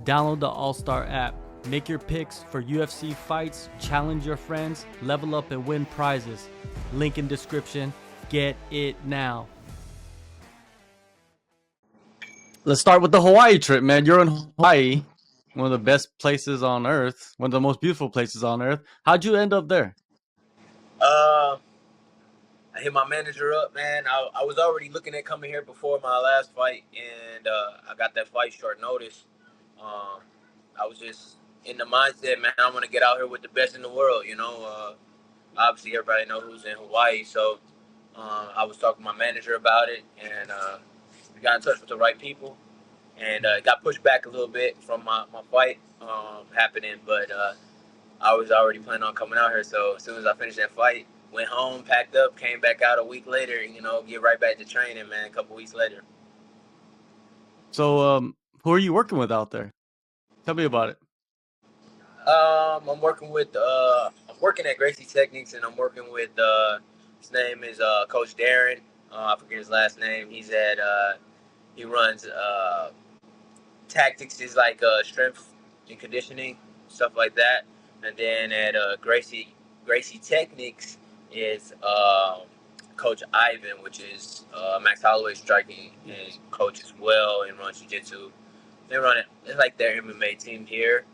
Download the AllStar app. Make your picks for UFC fights, challenge your friends, level up and win prizes. Link in description. Get it now. Let's start with the Hawaii trip, man. You're in Hawaii, one of the best places on earth, one of the most beautiful places on earth. How'd you end up there? Uh, I hit my manager up, man. I was already looking at coming here before my last fight, and I got that fight short notice. Um, I was just in the mindset, man. I want to get out here with the best in the world. Obviously everybody knows who's in Hawaii, so I was talking to my manager about it, and we got in touch with the right people, and it got pushed back a little bit from my fight happening, but I was already planning on coming out here. So as soon as I finished that fight, went home, packed up, came back out a week later, get right back to training, man, a couple weeks later. So, who are you working with out there? Tell me about it. I'm working at Gracie Techniques, and I'm working with, his name is Coach Darren. I forget his last name. He runs tactics, is like strength and conditioning, stuff like that. And then at Gracie Techniques is Coach Ivan, which is Max Holloway striking and coach as well, and runs jiu-jitsu. They run it. It's like their MMA team here.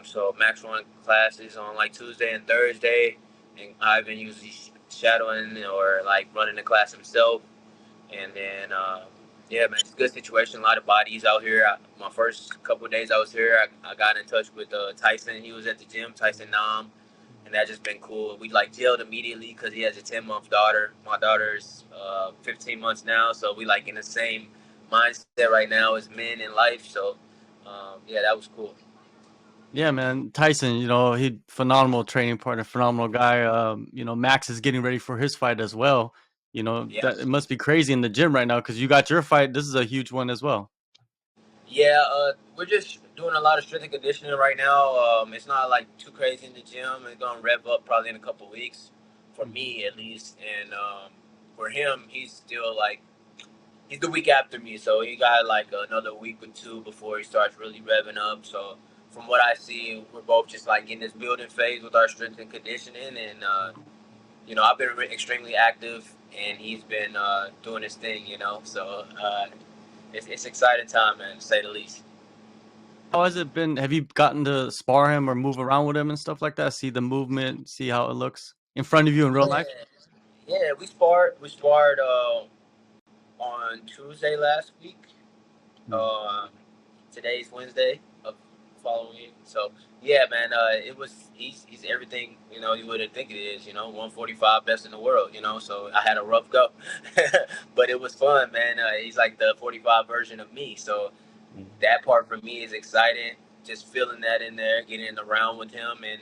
So Max run classes on like Tuesday and Thursday, and Ivan usually shadowing or like running the class himself. And then yeah, man, it's a good situation. A lot of bodies out here. My first couple of days I was here, I got in touch with Tyson. He was at the gym, Tyson Nam, and that just been cool. We like jailed immediately because he has a 10-month daughter. My daughter's 15 months now, so we like in the same mindset right now as men in life. So yeah, that was cool. Yeah, man. Tyson, he phenomenal training partner, phenomenal guy. Max is getting ready for his fight as well. Yeah. That it must be crazy in the gym right now because you got your fight. This is a huge one as well. Yeah, we're just doing a lot of strength and conditioning right now. It's not like too crazy in the gym. It's gonna rev up probably in a couple of weeks, for me at least. And for him, he's still like he's the week after me, so he got like another week or two before he starts really revving up. So from what I see, we're both just like in this building phase with our strength and conditioning, and I've been extremely active, and he's been doing his thing. So it's exciting time, man, to say the least. How has it been? Have you gotten to spar him or move around with him and stuff like that? See the movement, see how it looks in front of you in real Yeah, life? yeah, we sparred. We sparred on Tuesday last week. Hmm. Uh, Today's Wednesday of following week. So yeah, man, he's everything you would think it is. 145 best in the world. So I had a rough go, but it was fun, man. He's like the 45 version of me. So that part for me is exciting. Just feeling that in there, getting around with him, and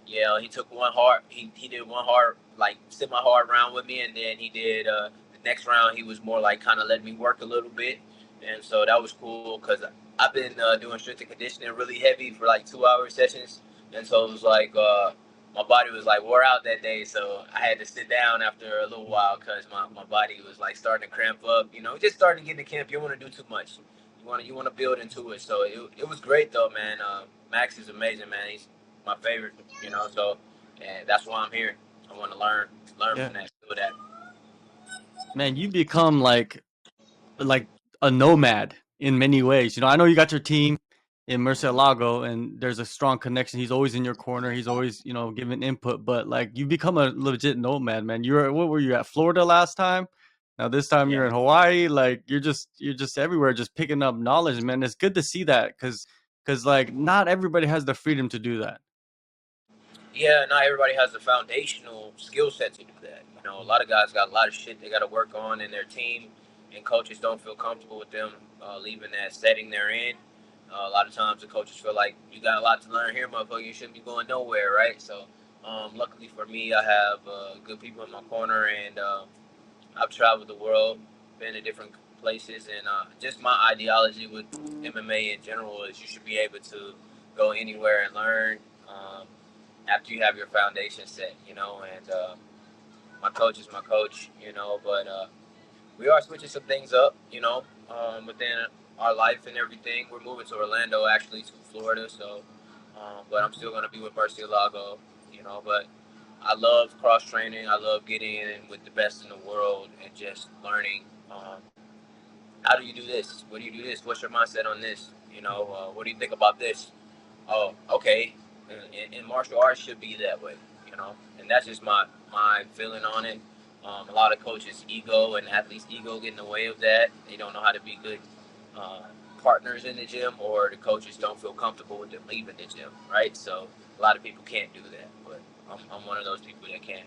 yeah, he took one hard. He did one hard, like semi hard round with me, and then he did the next round. He was more like kind of letting me work a little bit, and so that was cool because I've been doing strength and conditioning really heavy for like 2 hour sessions, and so it was like my body was like wore out that day, so I had to sit down after a little while because my body was like starting to cramp up. Just starting to get into camp, you don't want to do too much. You want to build into it. So it was great though, man. Max is amazing, man. He's my favorite. So and that's why I'm here. I want to learn Yeah, from that, do that. man, you become like a nomad in many ways. I know you got your team in Murcielago and there's a strong connection. He's always in your corner. He's always, giving input, but like you become a legit nomad, man. What were you at Florida last time? Now this time Yeah. you're in Hawaii. Like you're just everywhere, just picking up knowledge, man. It's good to see that because like not everybody has the freedom to do that. Yeah, not everybody has the foundational skill set to do that. A lot of guys got a lot of shit they got to work on in their team, and coaches don't feel comfortable with them leaving that setting they're in. A lot of times the coaches feel like you got a lot to learn here, motherfucker. You shouldn't be going nowhere, right? So, luckily for me, I have good people in my corner, and I've traveled the world, been to different places, and just my ideology with MMA in general is you should be able to go anywhere and learn. After you have your foundation set, and my coach is my coach, but we are switching some things up, within our life and everything. We're moving to Orlando, actually, to Florida. So, but I'm still gonna be with Murcielago, you know. But I love cross training. I love getting in with the best in the world and just learning. How do you do this? What do you do this? What's your mindset on this? You know, what do you think about this? Oh, okay. And martial arts should be that way, you know. And that's just my feeling on it. A lot of coaches' ego and athletes' ego get in the way of that. They don't know how to be good uh, partners in the gym, or the coaches don't feel comfortable with them leaving the gym, right? So a lot of people can't do that, but I'm one of those people that can.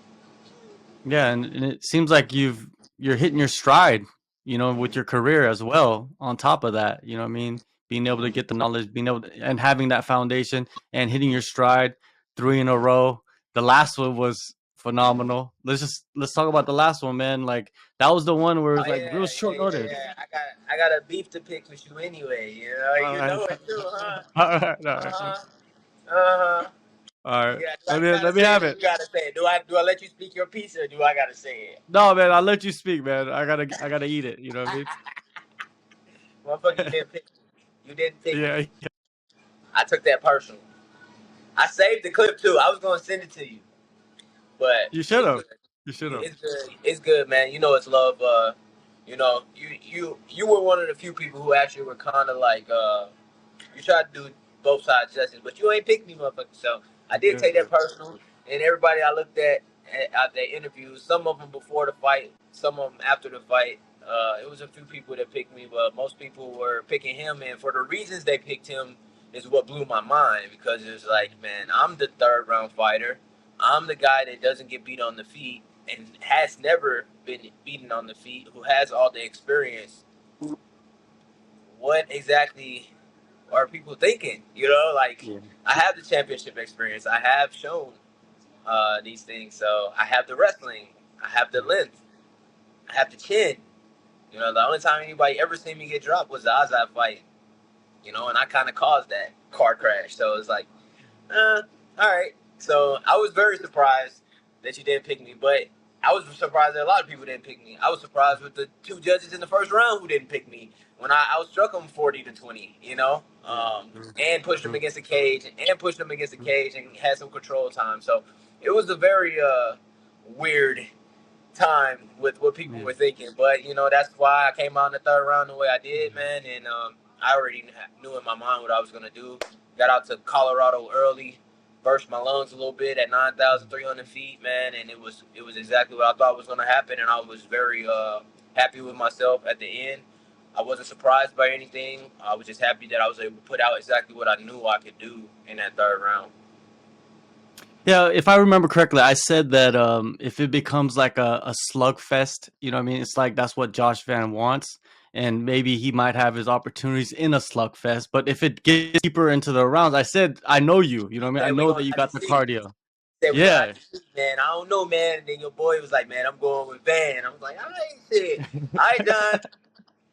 Yeah, and it seems like you're hitting your stride, you know, with your career as well. On top of that, you know what I mean? Being able to get the knowledge, being able to, and having that foundation and hitting your stride 3 in a row. The last one was phenomenal. Let's talk about the last one, man. Like that was the one where it Oh was like real yeah, yeah, short yeah, notice. yeah. I got a beef to pick with you anyway. All You right, know it too, huh? all right, all Uh right, huh. Uh huh. all right. Yeah, Let you me gotta let me say it have or it. you gotta say it. Do I let you speak your piece or do I gotta say it? No, man, I'll let you speak, man. I gotta eat it. You know what I Motherfucker, you mean? didn't pick me. You didn't pick me. Yeah, I took that personal. I saved the clip too. I was gonna send it to you, but you should it's have. good. You should have. It's good. It's good, man. You know it's love. You know, you were one of the few people who actually were kind of like you tried to do both sides justice, but you ain't picked me, motherfucker. So I did Yeah, take that personal. And everybody I looked at their interviews, some of them before the fight, some of them after the fight. It was a few people that picked me, but most people were picking him. And for the reasons they picked him is what blew my mind because it was like, man, I'm the third round fighter. I'm the guy that doesn't get beat on the feet and has never been beaten on the feet, who has all the experience. What exactly are people thinking? You know, like yeah, I have the championship experience. I have shown these things. So I have the wrestling. I have the length. I have the chin. You know, the only time anybody ever seen me get dropped was the Azad fight. You know, and I kind of caused that car crash. So it's like, all right. So I was very surprised that you didn't pick me, but I was surprised that a lot of people didn't pick me. I was surprised with the two judges in the first round who didn't pick me when I outstruck them 40-20. You know, yeah. True, and pushed them true. against the cage and pushed them against the cage and had some control time. So it was a very weird time with what people Yeah, were thinking. But you know, that's why I came out in the third round the way I did, man. And I already knew in my mind what I was gonna do. Got out to Colorado early, burst my lungs a little bit at 9,300 feet, man. And it was exactly what I thought was gonna happen. And I was very happy with myself at the end. I wasn't surprised by anything. I was just happy that I was able to put out exactly what I knew I could do in that third round. yeah. If I remember correctly, I said that if it becomes like a slugfest, you know what I mean? It's like that's what Josh Van wants. And maybe he might have his opportunities in a slugfest. But if it gets deeper into the rounds, I said, I know you. You know what I mean? I Said we're know that gonna you have to got the see. cardio. Said we're gonna have Yeah. to see, man. I don't know, man. And then your boy was like, man, I'm going with Van. I was like, I ain't shit. I ain't done.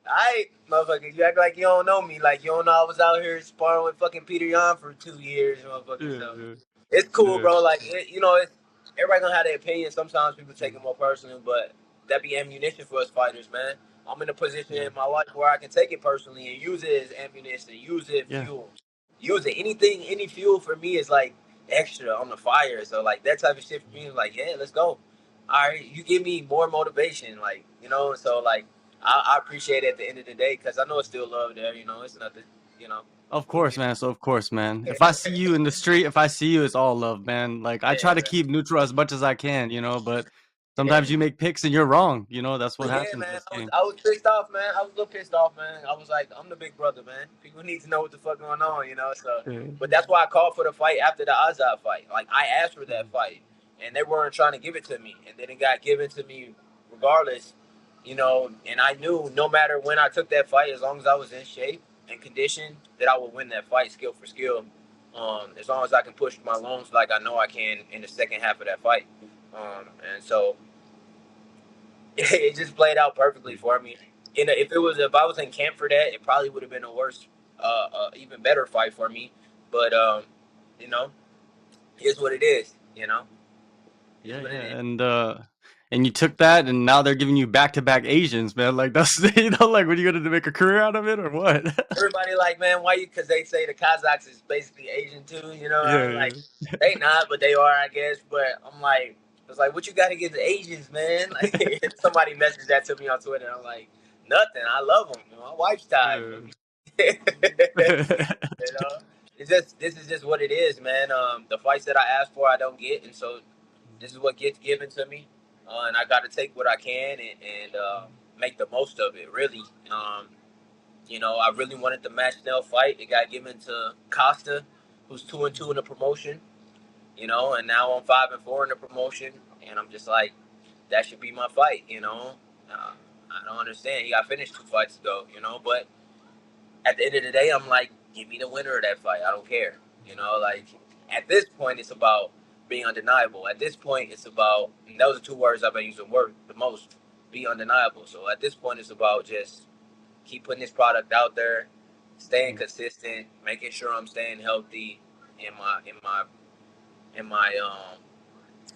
I motherfucker, you act like you don't know me, like you don't know I was out here sparring with fucking Peter Yan for 2 years, motherfucker. So Yeah. it's cool, Yeah. bro. Like everybody gonna have their opinion. Sometimes people take it more personal, but that be ammunition for us fighters, man. I'm in a position Yeah. in my life where I can take it personally and use it as ammunition, use it Yeah. fuel, use it. Anything, any fuel for me is like extra on the fire. So like that type of shit for me is like, yeah, let's go. All right, you give me more motivation, like So like I appreciate it at the end of the day because I know it's still love there. It's nothing. You know, Of we course, get man. So of course, man. If I see you in the street, if I see you, it's all love, man. Like I try yeah, to man. keep neutral as much as I can, you know, but sometimes Yeah. you make picks and you're wrong. You know, that's what But yeah, happens in man, this I was game. I was pissed off, man. I was a little pissed off, man. I was like, I'm the big brother, man. People need to know what the fuck going on. So, Yeah. but that's why I called for the fight after the Azad fight. Like I asked for that fight, and they weren't trying to give it to me, and then it got given to me regardless. And I knew no matter when I took that fight, as long as I was in shape and condition, that I would win that fight skill for skill. As long as I can push my lungs like I know I can in the second half of that fight. And so it just played out perfectly for me. If I was in camp for that, it probably would have been a worse, even better fight for me. But you know, here's what it is. Yeah, Here's what it yeah. is. And and you took that, and now they're giving you back-to-back Asians, man. Like that's like what are you gonna make a career out of it or what? Everybody like, man, why you? Because they say the Kazakhs is basically Asian too. You know, Yeah, I'm like, yeah. they not, but they are, I guess. But I'm like, it's like, what you got against the Asians, man? Like, somebody messaged that to me on Twitter. I'm like, nothing. I love them. You know, my wife's Thai. You know, it's just this is just what it is, man. The fights that I asked for, I don't get, and so this is what gets given to me, and I got to take what I can and make the most of it. Really, you know, I really wanted the Match Snell fight. It got given to Costa, who's 2-2 in the promotion. You know, and now I'm 5-4 in the promotion, and I'm just like, that should be my fight. You know, I don't understand. He got finished 2 fights ago. You know, but at the end of the day, I'm like, give me the winner of that fight. I don't care. You know, like at this point, it's about being undeniable. At this point, it's about, and those are 2 words I've been using the most, be undeniable. So at this point, it's about just keep putting this product out there, staying consistent, making sure I'm staying healthy in my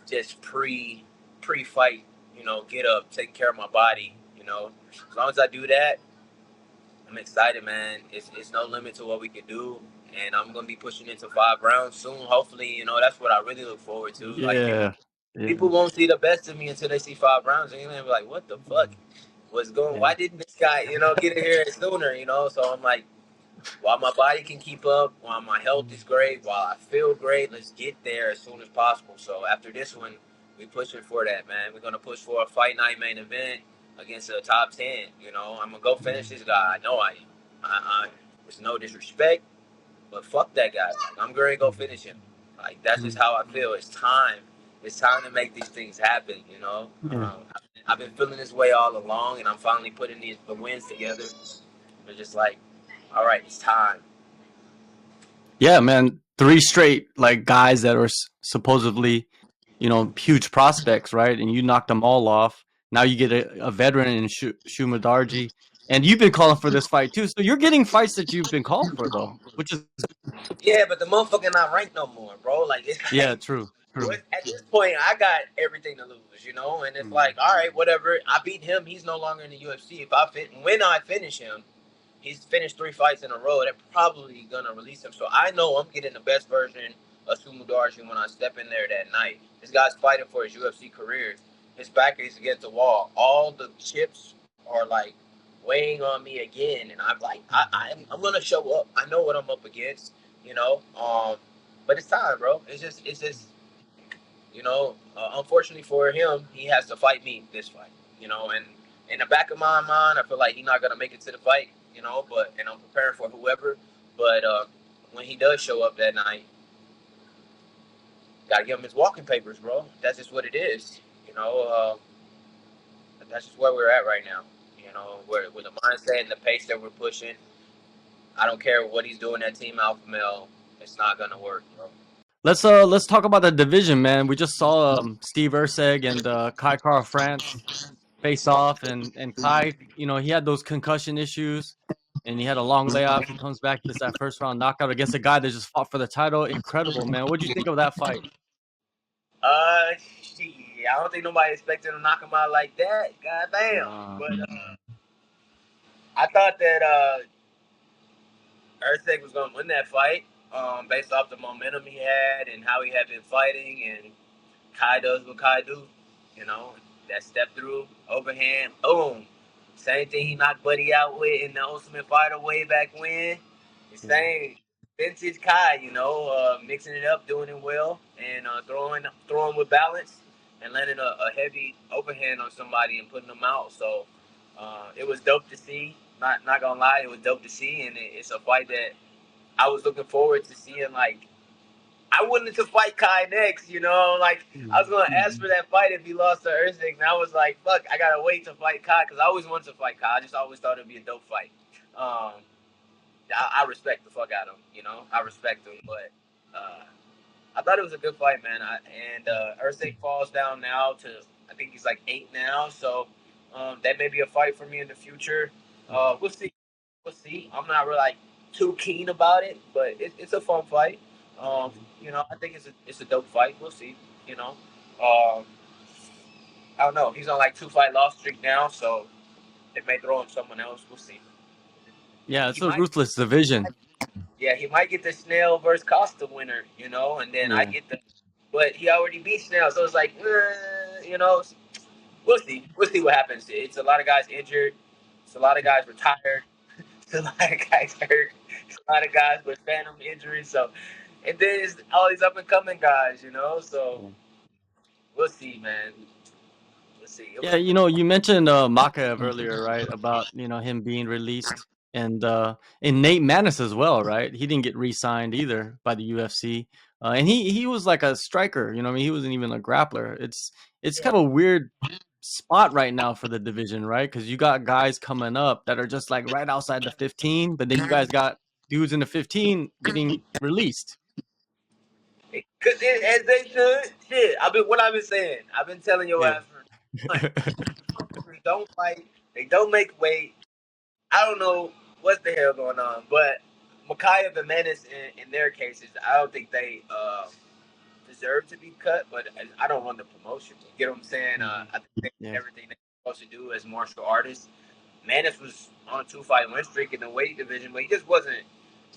just pre-fight, you know, get up, take care of my body, you know. As long as I do that, I'm excited, man. It's no limit to what we can do, and I'm gonna be pushing into 5 rounds soon. Hopefully, you know, that's what I really look forward to. Like Yeah. Yeah. people won't see the best of me until they see 5 rounds, and they're like, "What the fuck? What's going? Yeah. Why didn't this guy, you know, get in here sooner?" You know, so I'm like, while my body can keep up, while my health is great, while I feel great, let's get there as soon as possible. So after this one, we pushing for that, man. We're gonna push for a fight night main event against a top 10. You know, I'm gonna go finish this guy. I know I am. It's no disrespect, but fuck that guy. Like, I'm gonna go finish him. Like that's just how I feel. It's time. It's time to make these things happen. You know, Yeah. I've been feeling this way all along, and I'm finally putting the wins together. It's just like, all right, it's time. Yeah, man. 3 straight like guys that are supposedly, huge prospects, right? And you knocked them all off. Now you get a veteran in Sumudaerji, and you've been calling for this fight too. So you're getting fights that you've been calling for, though, which is Yeah, but the motherfucker not ranked no more, bro. Like it's yeah, like true, true. at this point, I got everything to lose, you know. And it's like, all right, whatever. I beat him. He's no longer in the UFC. When I finish him, he's finished 3 fights in a row. They're probably gonna release him. So I know I'm getting the best version of Sumudaerji when I step in there that night. This guy's fighting for his UFC career. His back is against the wall. All the chips are like weighing on me again, and I'm like, I'm gonna show up. I know what I'm up against, you know. But it's time, bro. It's just unfortunately for him, he has to fight me this fight, you know. And in the back of my mind, I feel like he's not gonna make it to the fight, you know. And I'm preparing for whoever. But when he does show up that night, gotta give him his walking papers, bro. That's just what it is, you know. That's just where we're at right now. You know, with the mindset and the pace that we're pushing, I don't care what he's doing at Team Alpha Male. It's not gonna work, bro. Let's talk about the division, man. We just saw Steve Urseg and Kai Kara France face off, and Kai, he had those concussion issues, and he had a long layoff. He comes back, gets that first round knockout against a guy that just fought for the title. Incredible, man. What do you think of that fight? Shit, I don't think nobody expected to knock him out like that. God damn. Nah. But I thought that Urseg was gonna win that fight, based off the momentum he had and how he had been fighting, and Kai does what Kai do, you know, that step through, overhand, boom. Same thing he knocked Buddy out with in the Ultimate Fighter way back when. The same vintage Kai, you know, mixing it up, doing it well, and throwing with balance, and landing a heavy overhand on somebody and putting them out. So it was dope to see. Not gonna lie, it was dope to see, and it's a fight that I was looking forward to seeing. Like, I wanted to fight Kai next, you know. Like, I was gonna ask for that fight if he lost to Usyk, and I was like, "Fuck, I gotta wait to fight Kai," because I always wanted to fight Kai. I just always thought it'd be a dope fight. Um, I respect the fuck out of him, you know. I respect him, but I thought it was a good fight, man. Usyk falls down now to, I think he's like 8 now, so that may be a fight for me in the future. We'll see. We'll see. I'm not really like too keen about it, but it's a fun fight. You know, I think it's a dope fight. We'll see. You know, um, I don't know. He's on like 2-fight loss streak now, so they may throw him someone else. We'll see. Yeah, He it's a might, ruthless division. yeah, he might get the Snell versus Costa winner, and then I Yeah. get the, but he already beat Snell, so it's like, we'll see. We'll see what happens. It's a lot of guys injured. It's a lot of guys retired. It's a lot of guys hurt. It's a lot of guys with phantom injuries. So, and then it's all these up and coming guys, So Yeah. we'll see, man. We'll see. It Yeah, was you mentioned Makaev earlier, right? About him being released, and Nate Maness as well, right? He didn't get re-signed either by the UFC, and he was like a striker. I mean, he wasn't even a grappler. It's yeah. kind of a weird spot right now for the division, right? Because you got guys coming up that are just like right outside the 15, but then you guys got dudes in the 15 getting released. Cause as they should. Shit, what I've been saying. I've been telling your Yeah. ass for months. They don't fight. They don't make weight. I don't know what the hell going on, but Makaev and Menace in their cases, I don't think they deserve to be cut. But I don't run the promotion. You get what I'm saying? Mhm. I think they did Yeah. everything they're supposed to do as martial artists. Menace was on a 2-fight win streak in the weight division, but he just wasn't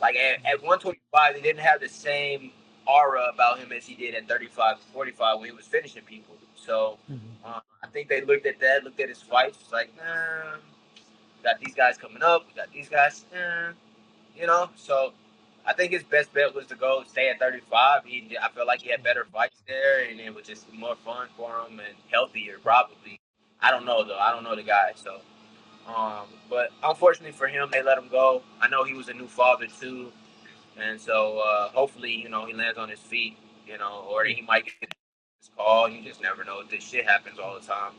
like at 125. He didn't have the same aura about him as he did at 35, 45 when he was finishing people. So Mhm. I think they looked at that, looked at his fights, was like, nah, we got these guys coming up, we got these guys, So I think his best bet was to go stay at 35. I felt like he had better fights there, and it was just more fun for him and healthier, probably. I don't know though. I don't know the guy, so. But unfortunately for him, they let him go. I know he was a new father too, and so hopefully, he lands on his feet, or he might get his call. You just never know. This shit happens all the time.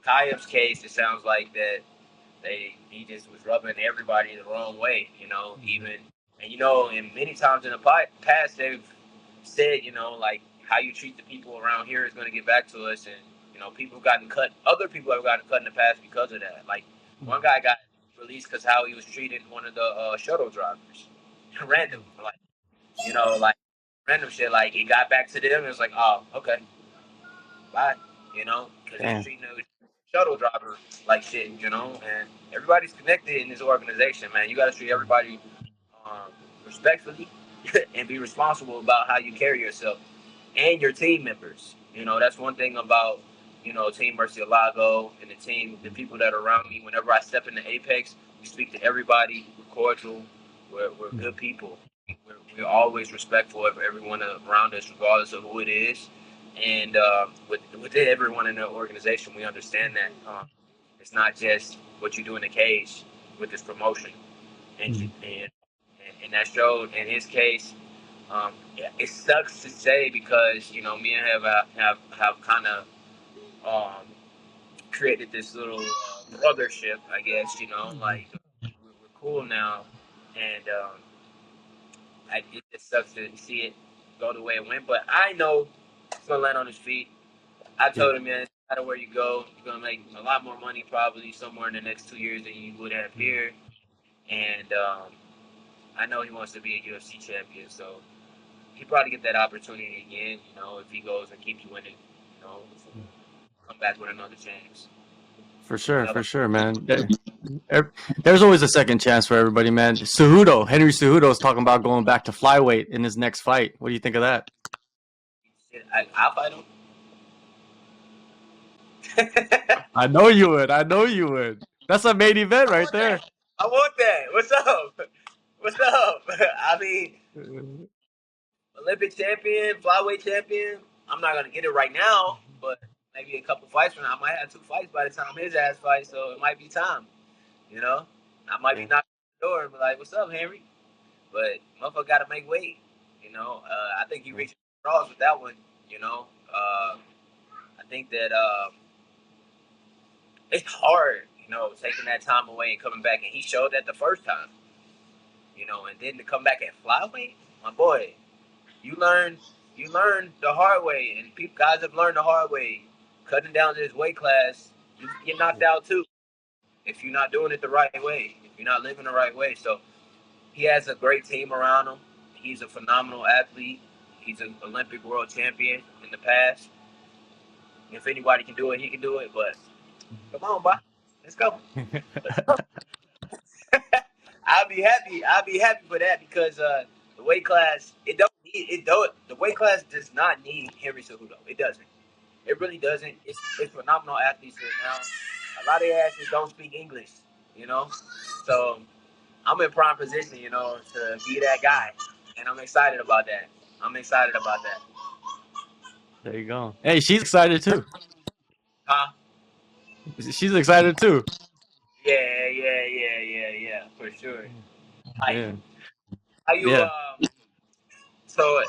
Kayev's case, it sounds like that he just was rubbing everybody the wrong way, Mhm. even and and many times in the past they've said, like how you treat the people around here is going to get back to us, and people have gotten cut. Other people have gotten cut in the past because of that. Like one Mhm. guy got released because how he was treating one of the shuttle drivers, random, like random shit. Like it got back to them, it was like, oh, okay, bye, because he's Damn. treating the shuttle driver like shit, and everybody's connected in this organization, man. You got to treat everybody respectfully and be responsible about how you carry yourself and your team members. That's one thing about Team Murcielago and the people that are around me. Whenever I step into Apex, we speak to everybody. We're cordial. We're good Mhm. people. We're always respectful of everyone around us, regardless of who it is. And within everyone in the organization, we understand that it's not just what you do in the cage with this promotion, and Mhm. and that showed in his case. It sucks to say because me and have kind of um, created this little brothership, I guess. Mhm. Like we're cool now, and it just sucks to see it go the way it went. But I know he's gonna land on his feet. I Yeah, told him, man, no matter where you go, you're gonna make a lot more money probably somewhere in the next 2 years than you would have Mhm. here. And I know he wants to be a UFC champion, so he probably get that opportunity again. If he goes and keeps winning, come back with another chance. For sure, man. There's always a second chance for everybody, man. Henry Cejudo is talking about going back to flyweight in his next fight. What do you think of that? I'll fight him. I know you would. I know you would. That's a main event I right want that. there. I want that. What's up? What's up? I mean, Olympic champion, flyweight champion. I'm not gonna get it right now, but maybe a couple fights from now, I might have 2 fights by the time his ass fights, so it might be time. You know, I might be Yeah. knocking on the door and be like, "What's up, Henry?" But motherfucker got to make weight. I think he Yeah. reached draws with that one. You know, I think that it's hard. Taking that time away and coming back, and he showed that the first time. And then to come back at flyweight, my boy, you learn you learn the hard way, and people guys have learned the hard way. Cutting down to this weight class, you get knocked Yeah. out too if you're not doing it the right way, if you're not living the right way. So he has a great team around him. He's a phenomenal athlete. He's an Olympic world champion in the past. If anybody can do it, he can do it. But come on, boy, let's go. Let's go. I'll be happy. I'll be happy for that because the weight class the weight class does not need Henry Cejudo. It doesn't. It really doesn't. It's phenomenal athletes here now. A lot of their asses don't speak English, you know. So I'm in prime position, you know, to be that guy, and I'm excited about that. I'm excited about that. There you go. Hey, she's excited too. Huh? She's excited too. Yeah, for sure. Like, Yeah. how you Yeah. so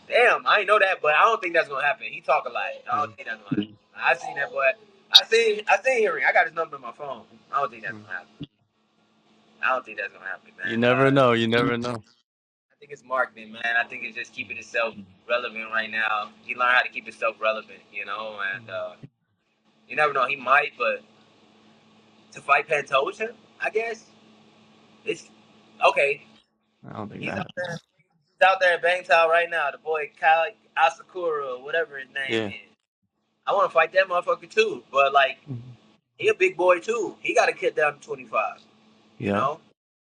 damn, I ain't know that, but I don't think that's gonna happen. He talk a lot. I don't think that's gonna happen. I seen that boy. I seen Henry. I got his number in my phone. I don't think that's gonna happen. I don't think that's gonna happen, You man. never know. You never know. I think it's marketing, man. I think it's just keeping itself relevant right now. He learned how to keep himself relevant, you know, and you never know. He might, but to fight Pantoja, I guess it's okay. I don't think He's that out there. happens. He's out there at Bangtao right now. The boy Kyle Asakura, or whatever his name Yeah. is. I want to fight that motherfucker too, but like he a big boy too. He got to get down to 25, you Yeah. know.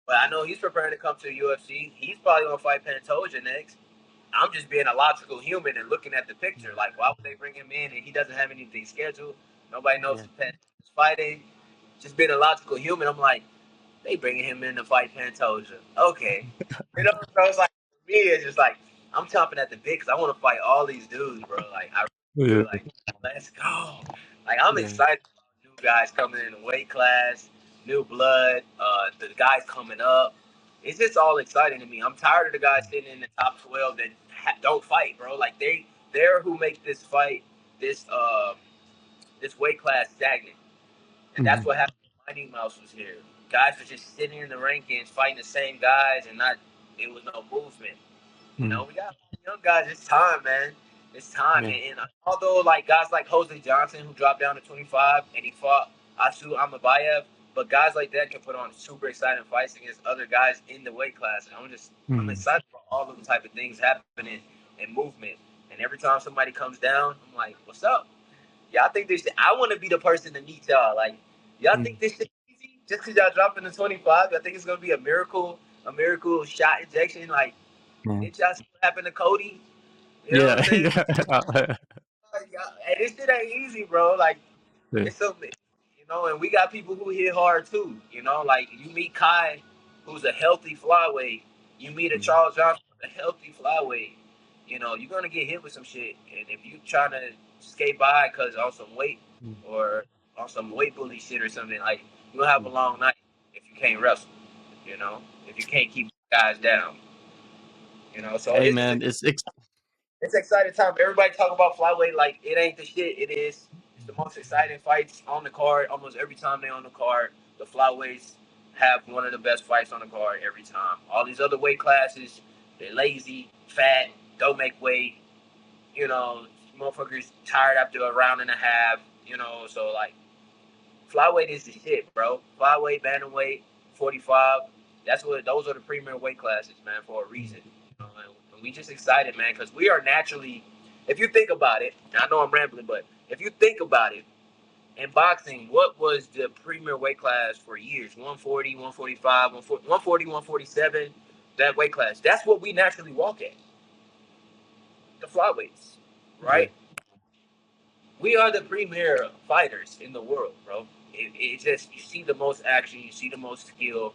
But I know he's preparing to come to the UFC. He's probably gonna fight Pantoja next. I'm just being a logical human and looking at the picture. Like, why would they bring him in and he doesn't have anything scheduled? Nobody knows Yeah. if Pantoja's fighting. Just being a logical human, I'm like, they bringing him in to fight Pantoja. Okay, you know. So it's like for me, it's just like I'm chomping at the bit because I want to fight all these dudes, bro. Like I Yeah. really like, let's go. Like I'm Yeah. excited about new guys coming in the weight class, new blood, the guys coming up. It's just all exciting to me. I'm tired of the guys sitting in the top 12 that don't fight, bro. Like they're who make this fight, this this weight class stagnant. And that's what happened when Mighty Mouse was here. Guys were just sitting in the rankings, fighting the same guys, and not there was no movement. You know, we got young guys. It's time, man. It's time. Yeah. And although like guys like Jose Johnson, who dropped down to 25, and he fought Asu Amabayev, but guys like that can put on super exciting fights against other guys in the weight class. And I'm excited for all of the type of things happening and movement. And every time somebody comes down, I'm like, what's up? Y'all think this shit, I want to be the person to meet y'all. Like, y'all think this shit easy? Just because y'all dropping to 25, y'all think it's going to be a miracle shot injection? Like, did y'all see what happened to Cody? You know what I'm Yeah. saying? Yeah. Like, hey, this shit ain't easy, bro. Like, Yeah. it's so, you know, and we got people who hit hard too. You know, like you meet Kai, who's a healthy flyweight. You meet a Charles Johnson, who's a healthy flyweight. You know, you're gonna get hit with some shit, and if you trying to skate by because on some weight or on some weight bully shit or something, like you'll have a long night if you can't wrestle. You know, if you can't keep guys down. You know, so Hey it's just man, it's exciting time. Everybody talk about flyweight like it ain't the shit. It is. It's the most exciting fights on the card. Almost every time they on the card, the flyweights have one of the best fights on the card every time. All these other weight classes, they're lazy, fat, don't make weight. You know, motherfuckers tired after a round and a half. You know, so like flyweight is the shit, bro. Flyweight, bantamweight, 45. Those are the premier weight classes, man, for a reason. You know, and we just excited, man, because we are naturally. If you think about it, I know I'm rambling, but if you think about it, in boxing, what was the premier weight class for years? 140, 145, 140, 147, that weight class. That's what we naturally walk at. The flyweights, yeah. right? We are the premier fighters in the world, bro. It just you see the most action, you see the most skill,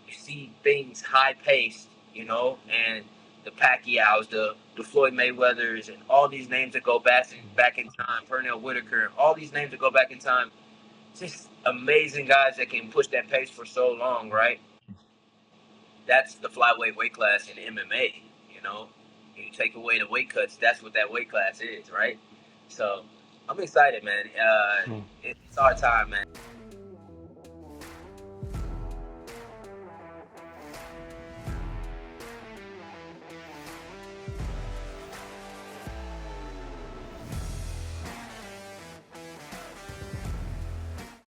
you see things high paced, you know, and the Pacquiao's, the Floyd Mayweathers, and all these names that go back in time, Pernell Whitaker, all these names that go back in time, just amazing guys that can push that pace for so long, right? That's the flyweight weight class in MMA, you know. You take away the weight cuts, that's what that weight class is, right? So I'm excited, man. It's our time, man.